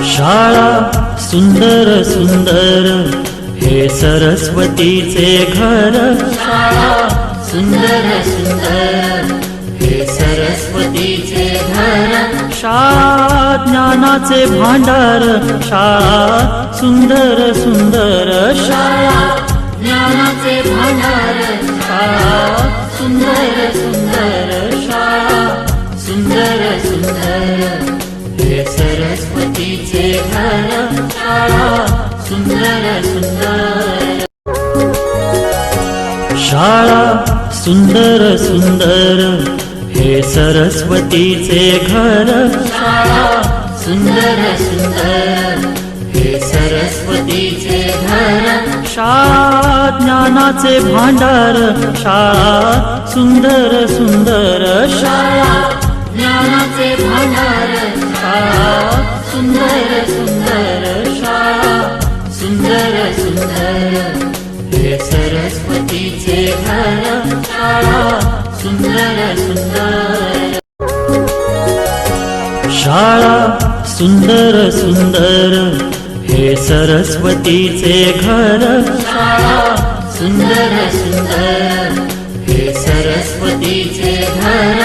शाळा सुंदर सुंदर हे सरस्वतीचे घर। शाळा सुंदर सुंदर हे सरस्वतीचे घर। शाळा ज्ञानाचे भांडार। शाळा सुंदर सुंदर शाळा ज्ञानाचे भांडार। शाळा सुंदर सुंदर शाळा सुंदर सुंदर हे सरस्वतीचे घर। शाळा सुंदर सुंदर शाळा सुंदर सुंदर हे सरस्वतीचे घर। शाळा सुंदर सुंदर हे सरस्वतीचे घर। शाळा ज्ञानाचे भांडार। शाळा सुंदर सुंदर शाळा ज्ञानाचे भांडार। शाळा सुंदर सुंदर शाळा सुंदर सुंदर हे सरस्वतीचे घर। शाळा सुंदर सुंदर शाळा सुंदर सुंदर हे सरस्वतीचे घर। शाळा सुंदर सुंदर हे सरस्वतीचे घर।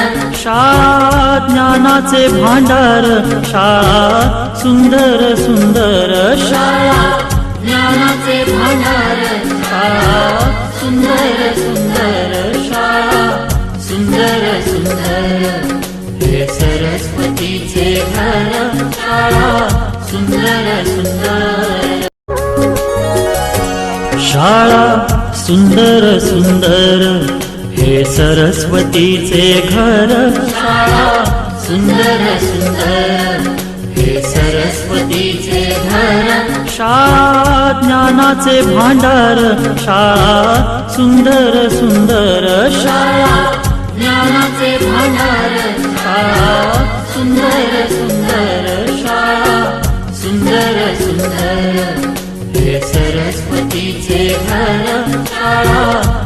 शाळा ज्ञानाचे भांडार। शाळा सुंदर सुंदर शाळा ज्ञानाचे भांडार। शाळा सुंदर सुंदर शाळा सुंदर सुंदर हे सरस्वतीचे घर। शाळा सुंदर सुंदर शाळा सुंदर सुंदर हे सरस्वतीचे घर। शाळा सुंदर सुंदर हे सरस्वतीचे घर। शाळा ज्ञानाचे भांडार। शाळा सुंदर सुंदर शाळा ज्ञानाचे भांडार। शाळा सुंदर सुंदर शाळा सुंदर सुंदर हे सरस्वतीचे घर। शाळा